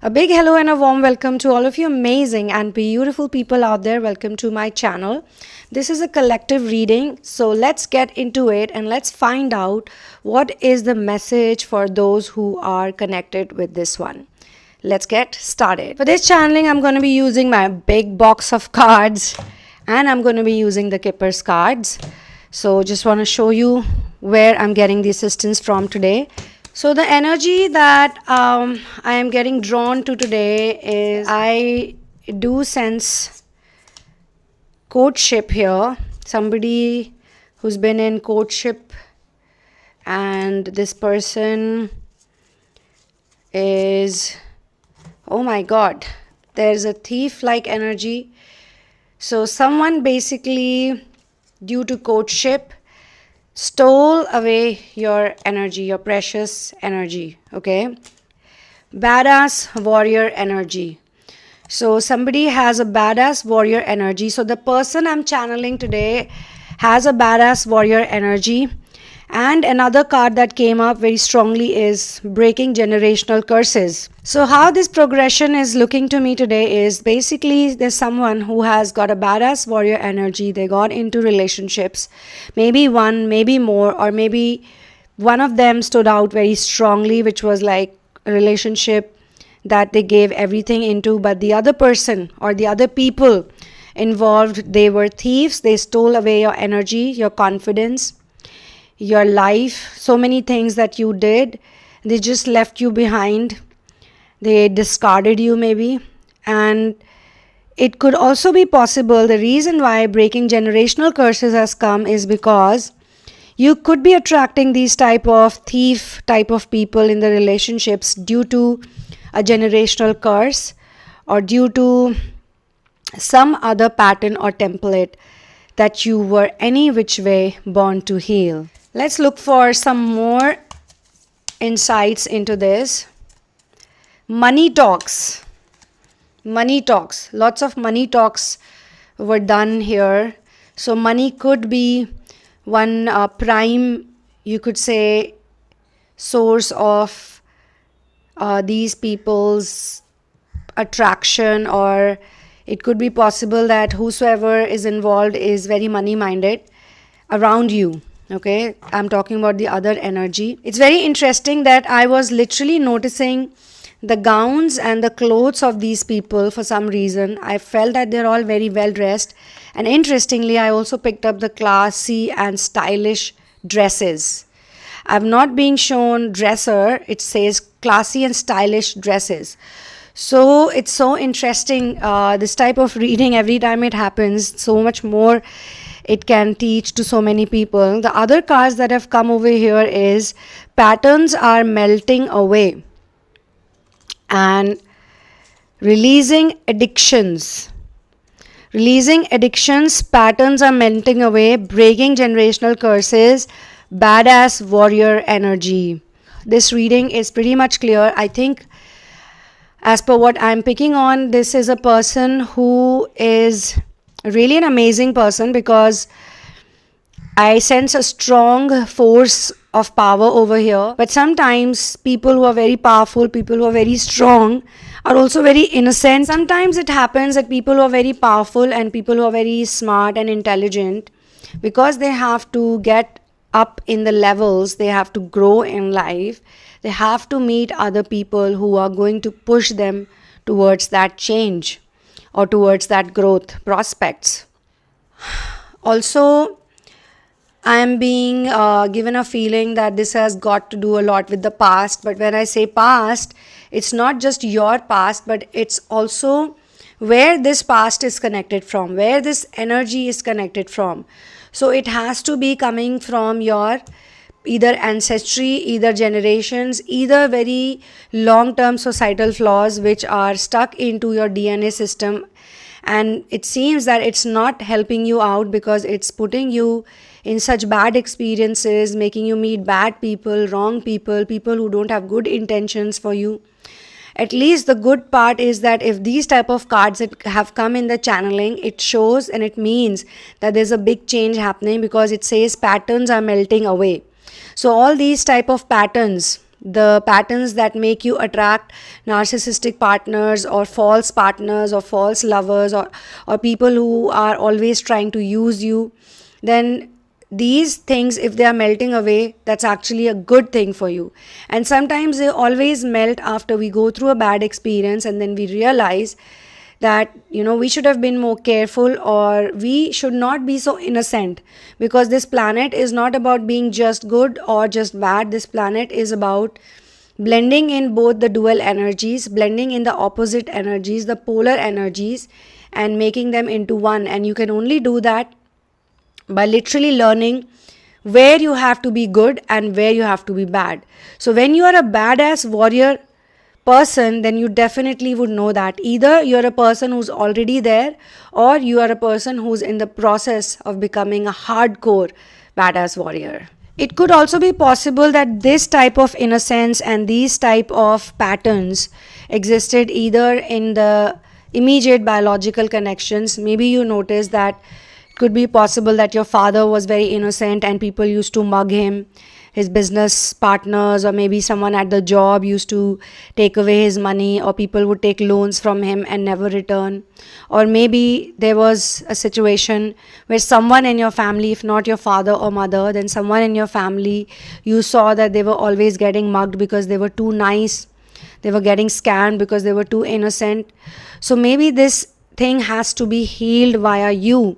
A big hello and a warm welcome to all of you amazing and beautiful people out there. Welcome to my channel. This is a collective reading, so let's get into it and let's find out what is the message for those who are connected with this one. Let's get started. For this channeling, I'm going to be using my big box of cards and I'm going to be using the Kippers cards. So just want to show you where I'm getting the assistance from today. So the energy that I am getting drawn to today is I do sense courtship here. Somebody who's been in courtship and this person is, oh my God, there's a thief-like energy. So someone basically, due to courtship, stole away your energy, your precious energy, okay? Badass warrior energy. So somebody has a badass warrior energy. So the person I'm channeling today has a badass warrior energy. And another card that came up very strongly is breaking generational curses. So how this progression is looking to me today is basically there's someone who has got a badass warrior energy. They got into relationships, maybe one, maybe more, or maybe one of them stood out very strongly, which was like a relationship that they gave everything into, but the other person or the other people involved, they were thieves. They stole away your energy, your confidence, your life, so many things that you did. They just left you behind. They discarded you maybe. And it could also be possible, the reason why breaking generational curses has come is because you could be attracting these type of thief type of people in the relationships due to a generational curse or due to some other pattern or template that you were any which way born to heal. Let's look for some more insights into this. Money talks. Money talks. Lots of money talks were done here. So money could be one prime, you could say, source of these people's attraction, or it could be possible that whosoever is involved is very money minded around you. Okay, I'm talking about the other energy. It's very interesting that I was literally noticing the gowns and the clothes of these people for some reason. I felt that they're all very well dressed. And interestingly, I also picked up the classy and stylish dresses. I've not been shown dresser. It says classy and stylish dresses. So it's so interesting, this type of reading, every time it happens, so much more it can teach to so many people. The other cards that have come over here is patterns are melting away and releasing addictions. Releasing addictions, patterns are melting away, breaking generational curses, badass warrior energy. This reading is pretty much clear. I think as per what I'm picking on, this is a person who is really an amazing person because I sense a strong force of power over here. But sometimes people who are very powerful, people who are very strong are also very innocent. Sometimes it happens that people who are very powerful and people who are very smart and intelligent, because they have to get up in the levels, they have to grow in life, they have to meet other people who are going to push them towards that change or towards that growth prospects. Also, I am being given a feeling that this has got to do a lot with the past. But when I say past, it's not just your past, but it's also where this past is connected from, where this energy is connected from. So it has to be coming from your either ancestry, either generations, either very long-term societal flaws which are stuck into your DNA system. And it seems that it's not helping you out because it's putting you in such bad experiences, making you meet bad people, wrong people, people who don't have good intentions for you. At least the good part is that if these type of cards that have come in the channeling, it shows and it means that there's a big change happening because it says patterns are melting away. So all these type of patterns the patterns that make you attract narcissistic partners or false lovers, or people who are always trying to use you, then these things, if they are melting away, that's actually a good thing for you. And sometimes they always melt after we go through a bad experience, and then we realize that we should have been more careful, or we should not be so innocent, because this planet is not about being just good or just bad. This planet is about blending in both the dual energies, blending in the opposite energies, the polar energies, and making them into one. And you can only do that by literally learning where you have to be good and where you have to be bad. So when you are a badass warrior person, then you definitely would know that either you're a person who's already there, or you are a person who's in the process of becoming a hardcore badass warrior. It could also be possible that this type of innocence and these type of patterns existed either in the immediate biological connections. Maybe you notice that it could be possible that your father was very innocent and people used to mug him, his business partners, or maybe someone at the job used to take away his money, or people would take loans from him and never return. Or maybe there was a situation where someone in your family, if not your father or mother, then someone in your family, you saw that they were always getting mugged because they were too nice. They were getting scammed because they were too innocent. So maybe this thing has to be healed via you.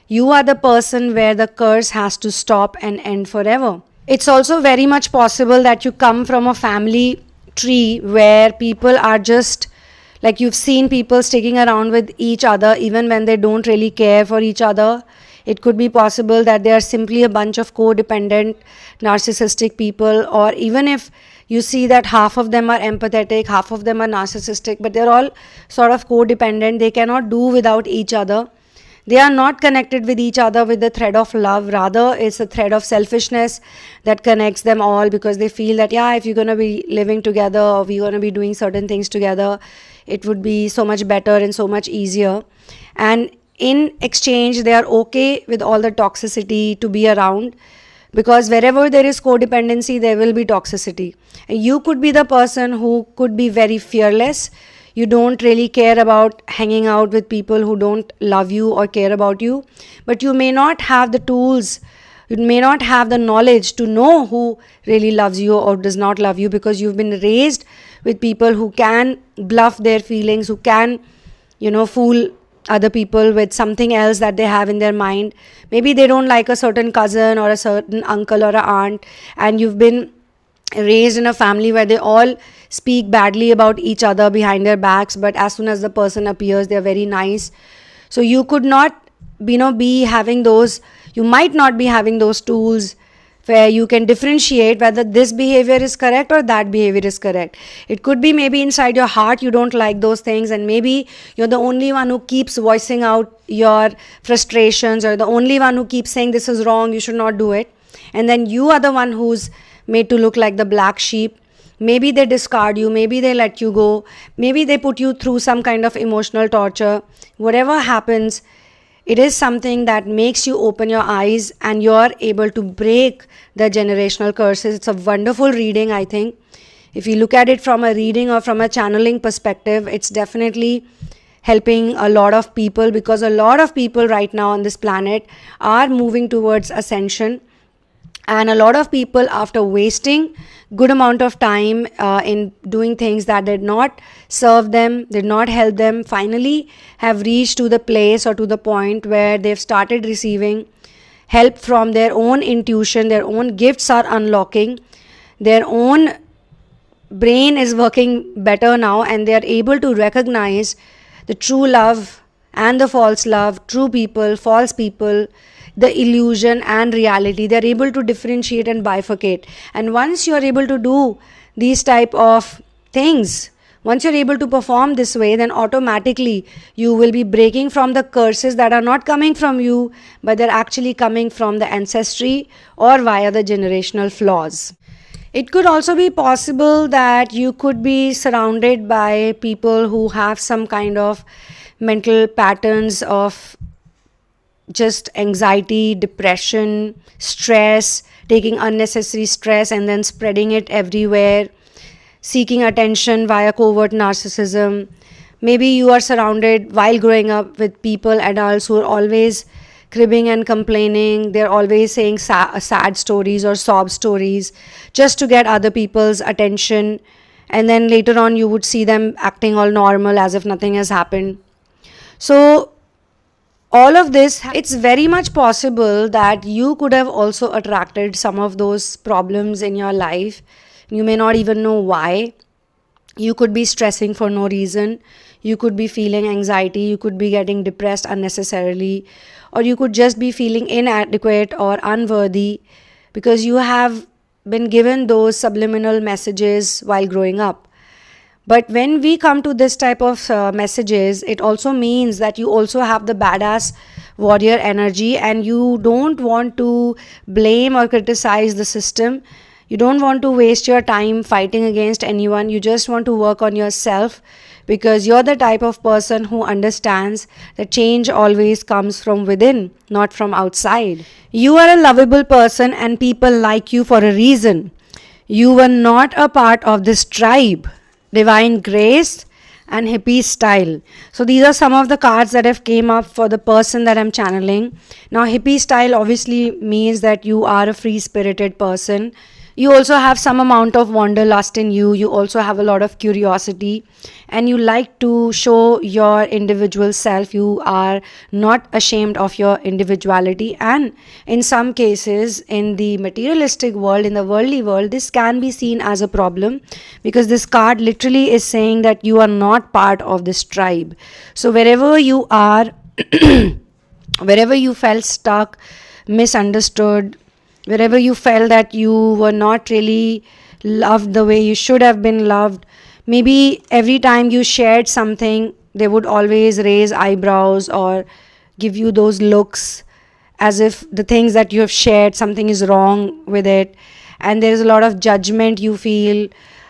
You are the person where the curse has to stop and end forever. It's also very much possible that you come from a family tree where people are just like, you've seen people sticking around with each other even when they don't really care for each other. It could be possible that they are simply a bunch of codependent, narcissistic people, or even if you see that half of them are empathetic, half of them are narcissistic, but they're all sort of codependent. They cannot do without each other. They are not connected with each other with the thread of love. Rather, it's a thread of selfishness that connects them all, because they feel that, yeah, if you're going to be living together or we're going to be doing certain things together, it would be so much better and so much easier. And in exchange, they are okay with all the toxicity to be around, because wherever there is codependency, there will be toxicity. And you could be the person who could be very fearless. You don't really care about hanging out with people who don't love you or care about you, but you may not have the tools, you may not have the knowledge to know who really loves you or does not love you, because you've been raised with people who can bluff their feelings, who can, fool other people with something else that they have in their mind. Maybe they don't like a certain cousin or a certain uncle or an aunt, and you've been raised in a family where they all speak badly about each other behind their backs, but as soon as the person appears, they're very nice. So you could not, be having those, you might not be having those tools where you can differentiate whether this behavior is correct or that behavior is correct. It could be maybe inside your heart you don't like those things, and maybe you're the only one who keeps voicing out your frustrations, or the only one who keeps saying this is wrong, you should not do it. And then you are the one who's made to look like the black sheep. Maybe they discard you, maybe they let you go, maybe they put you through some kind of emotional torture. Whatever happens, it is something that makes you open your eyes and you're able to break the generational curses. It's a wonderful reading, I think. If you look at it from a reading or from a channeling perspective, it's definitely helping a lot of people, because a lot of people right now on this planet are moving towards ascension. And a lot of people, after wasting good amount of time in doing things that did not serve them, did not help them, finally have reached to the place or to the point where they've started receiving help from their own intuition, their own gifts are unlocking, their own brain is working better now, and they are able to recognize the true love and the false love, true people, false people, the illusion and reality. They're able to differentiate and bifurcate. And once you're able to do these type of things, once you're able to perform this way, then automatically you will be breaking from the curses that are not coming from you, but they're actually coming from the ancestry or via the generational flaws. It could also be possible that you could be surrounded by people who have some kind of mental patterns of just anxiety, depression, stress, taking unnecessary stress and then spreading it everywhere, seeking attention via covert narcissism. Maybe you are surrounded while growing up with people, adults, who are always cribbing and complaining. They're always saying sad stories or sob stories just to get other people's attention. And then later on, you would see them acting all normal as if nothing has happened. So all of this, it's very much possible that you could have also attracted some of those problems in your life. You may not even know why. You could be stressing for no reason. You could be feeling anxiety. You could be getting depressed unnecessarily. Or you could just be feeling inadequate or unworthy because you have been given those subliminal messages while growing up. But when we come to this type of messages, it also means that you also have the badass warrior energy and you don't want to blame or criticize the system. You don't want to waste your time fighting against anyone. You just want to work on yourself because you're the type of person who understands that change always comes from within, not from outside. You are a lovable person and people like you for a reason. You were not a part of this tribe. Divine grace and hippie style. So these are some of the cards that have came up for the person that I'm channeling. Now hippie style obviously means that you are a free spirited person. You also have some amount of wanderlust in you. You also have a lot of curiosity and you like to show your individual self. You are not ashamed of your individuality, and in some cases in the materialistic world, in the worldly world, this can be seen as a problem because this card literally is saying that you are not part of this tribe. So wherever you are, wherever you felt stuck, misunderstood, wherever you felt that you were not really loved the way you should have been loved, maybe every time you shared something, they would always raise eyebrows or give you those looks as if the things that you have shared, something is wrong with it, and there is a lot of judgment you feel.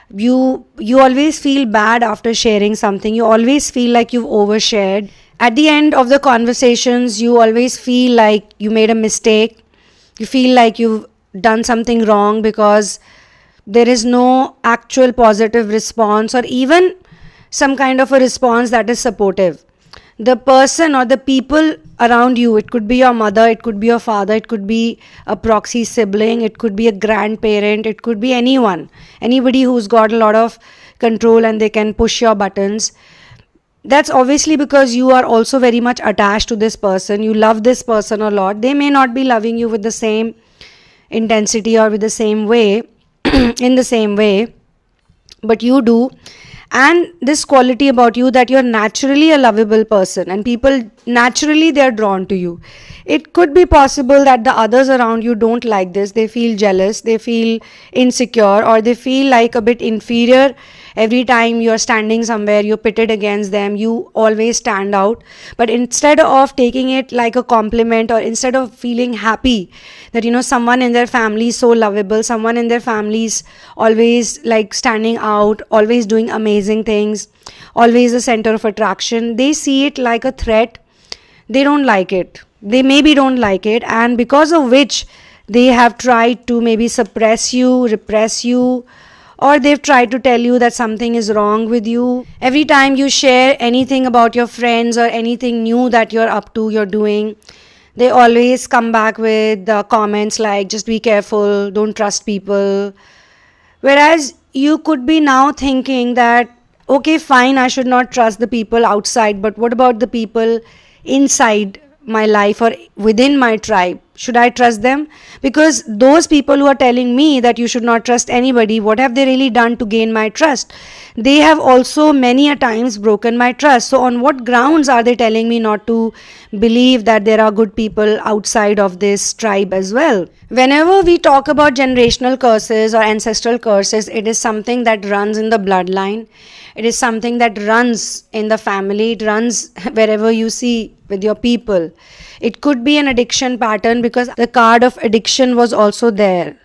You always feel bad after sharing something. You always feel like you've overshared. At the end of the conversations, you always feel like you made a mistake. You feel like you've done something wrong because there is no actual positive response or even some kind of a response that is supportive. The person or the people around you, it could be your mother, it could be your father, it could be a proxy sibling, it could be a grandparent, it could be anyone, anybody who's got a lot of control and they can push your buttons. That's obviously because you are also very much attached to this person. You love this person a lot. They may not be loving you with the same intensity or with the same way, in the same way, but you do. And this quality about you that you're naturally a lovable person and people naturally they're drawn to you. It could be possible that the others around you don't like this. They feel jealous, they feel insecure, or they feel like a bit inferior. Every time you're standing somewhere, you're pitted against them, you always stand out. But instead of taking it like a compliment, or instead of feeling happy that, someone in their family is so lovable, someone in their family is always like standing out, always doing amazing things, always the center of attraction, they see it like a threat. They don't like it. They maybe don't like it, and because of which they have tried to maybe suppress you, repress you, or they've tried to tell you that something is wrong with you. Every time you share anything about your friends or anything new that you're up to, you're doing, they always come back with the comments like, just be careful, don't trust people. Whereas you could be now thinking that, okay, fine, I should not trust the people outside, but what about the people inside my life or within my tribe? Should I trust them? Because those people who are telling me that you should not trust anybody, what have they really done to gain my trust? They have also many a times broken my trust. So on what grounds are they telling me not to believe that there are good people outside of this tribe as well? Whenever we talk about generational curses or ancestral curses, it is something that runs in the bloodline. It is something that runs in the family. It runs wherever you see with your people. It could be an addiction pattern because the card of addiction was also there.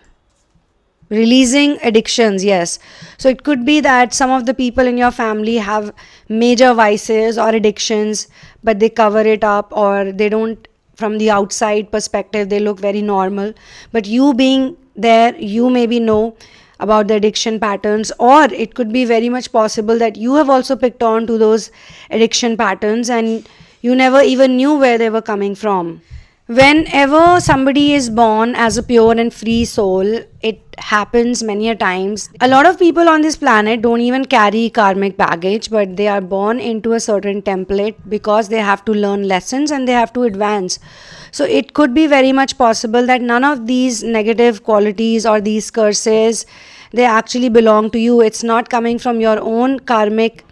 Releasing addictions, yes. So it could be that some of the people in your family have major vices or addictions, but they cover it up, or they don't from the outside perspective, they look very normal. But you being there, you maybe know about the addiction patterns, or it could be very much possible that you have also picked on to those addiction patterns and you never even knew where they were coming from. Whenever somebody is born as a pure and free soul, it happens many a times. A lot of people on this planet don't even carry karmic baggage, but they are born into a certain template because they have to learn lessons and they have to advance. So it could be very much possible that none of these negative qualities or these curses, they actually belong to you. It's not coming from your own karmic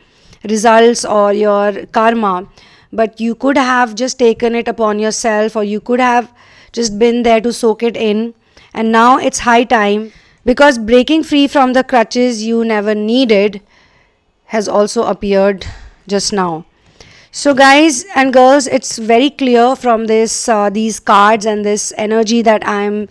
results or your karma, but you could have just taken it upon yourself, or you could have just been there to soak it in. And now it's high time, because breaking free from the crutches you never needed has also appeared just now. So guys and girls, it's very clear from this these cards and this energy that I'm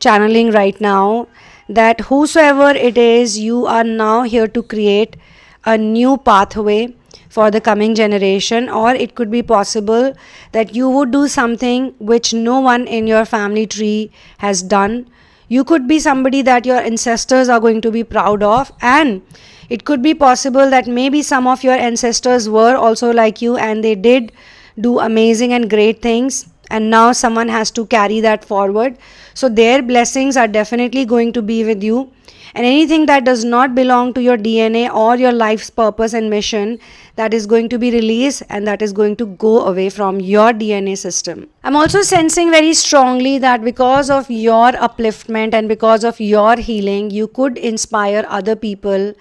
channeling right now, that whosoever it is, you are now here to create a new pathway for the coming generation. Or it could be possible that you would do something which no one in your family tree has done. You could be somebody that your ancestors are going to be proud of, and it could be possible that maybe some of your ancestors were also like you and they did do amazing and great things, and now someone has to carry that forward. So their blessings are definitely going to be with you. And anything that does not belong to your DNA or your life's purpose and mission, that is going to be released and that is going to go away from your DNA system. I'm also sensing very strongly that because of your upliftment and because of your healing, you could inspire other people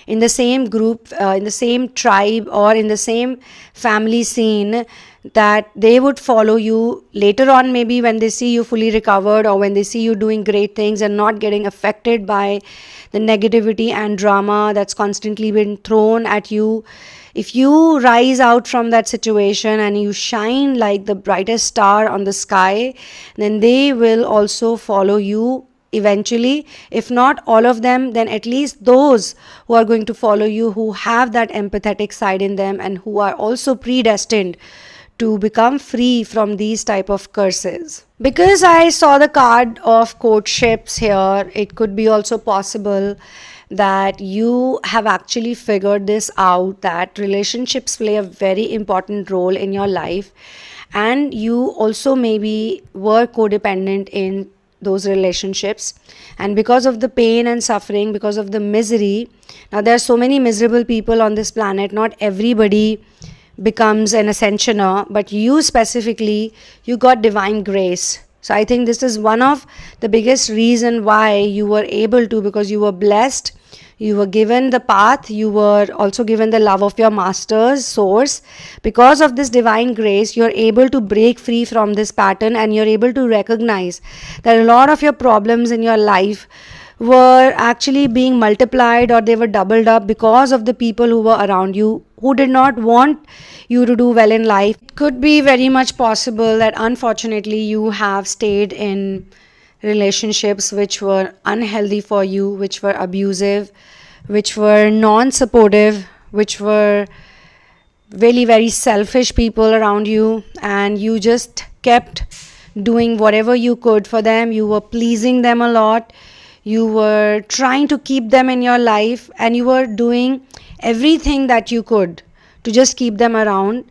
in the same group, in the same tribe, or in the same family scene, that they would follow you later on, maybe when they see you fully recovered, or when they see you doing great things and not getting affected by the negativity and drama that's constantly been thrown at you. If you rise out from that situation and you shine like the brightest star on the sky, then they will also follow you eventually. If not all of them, then at least those who are going to follow you, who have that empathetic side in them and who are also predestined to become free from these type of curses. Because I saw the card of courtships here, it could be also possible that you have actually figured this out, that relationships play a very important role in your life, and you also maybe were codependent in those relationships, and because of the pain and suffering, because of the misery, now there are so many miserable people on this planet. Not everybody becomes an ascensioner, but you specifically, you got divine grace. So I think this is one of the biggest reason why you were able to, because you were blessed, you were given the path, you were also given the love of your master's source. Because of this divine grace, you're able to break free from this pattern, and you're able to recognize that a lot of your problems in your life were actually being multiplied, or they were doubled up because of the people who were around you, who did not want you to do well in life. It could be very much possible that unfortunately you have stayed in relationships which were unhealthy for you, which were abusive, which were non-supportive, which were really very selfish people around you, and you just kept doing whatever you could for them. You were pleasing them a lot. You were trying to keep them in your life, and you were doing everything that you could to just keep them around.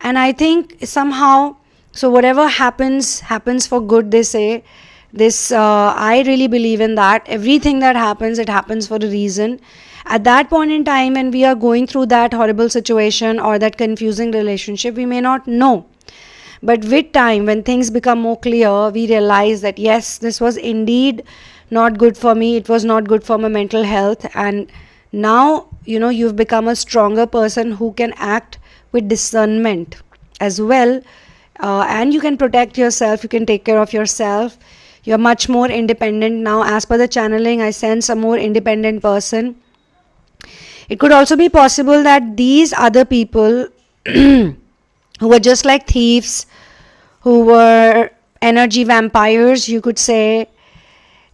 And I think somehow, so whatever happens, happens for good, they say. This, I really believe in that. Everything that happens, it happens for a reason. At that point in time, when we are going through that horrible situation or that confusing relationship, we may not know. But with time, when things become more clear, we realize that yes, this was indeed not good for me. It was not good for my mental health. And now, you've become a stronger person who can act with discernment as well. And you can protect yourself. You can take care of yourself. You're much more independent now. As per the channeling, I sense a more independent person. It could also be possible that these other people who were just like thieves, who were energy vampires, you could say,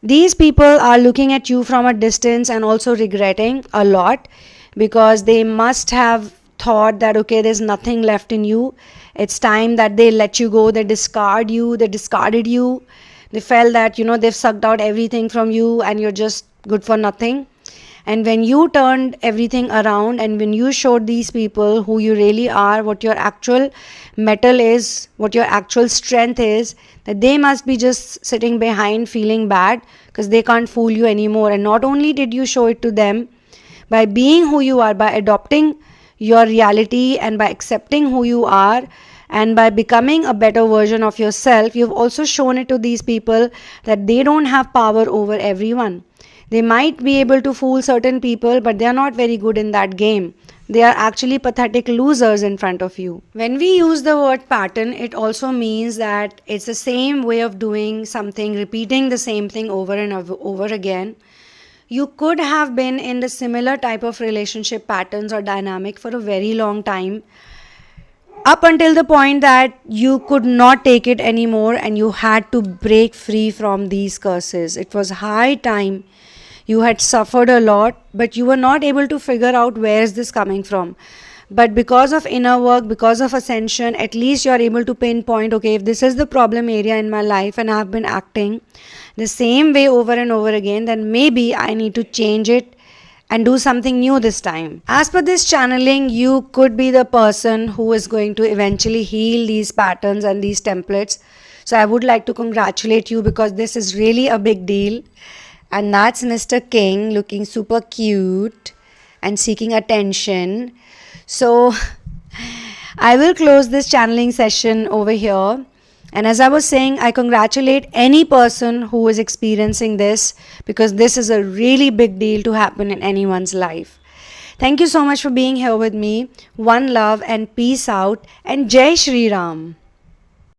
these people are looking at you from a distance and also regretting a lot, because they must have thought that, okay, there's nothing left in you. It's time that they let you go, they discard you, they discarded you. They felt that, they've sucked out everything from you and you're just good for nothing. And when you turned everything around and when you showed these people who you really are, what your actual metal is, what your actual strength is, that they must be just sitting behind feeling bad because they can't fool you anymore. And not only did you show it to them, by being who you are, by adopting your reality and by accepting who you are and by becoming a better version of yourself, you've also shown it to these people that they don't have power over everyone. They might be able to fool certain people, but they are not very good in that game. They are actually pathetic losers in front of you. When we use the word pattern, it also means that it's the same way of doing something, repeating the same thing over and over again. You could have been in the similar type of relationship patterns or dynamic for a very long time, up until the point that you could not take it anymore and you had to break free from these curses. It was high time. You had suffered a lot, but you were not able to figure out where is this coming from. But because of inner work, because of Ascension, at least you are able to pinpoint, okay, if this is the problem area in my life and I have been acting the same way over and over again, then maybe I need to change it and do something new this time. As per this channeling, you could be the person who is going to eventually heal these patterns and these templates. So I would like to congratulate you because this is really a big deal. And that's Mr. King looking super cute and seeking attention. So I will close this channeling session over here. And as I was saying, I congratulate any person who is experiencing this because this is a really big deal to happen in anyone's life. Thank you so much for being here with me. One love and peace out and Jai Shri Ram.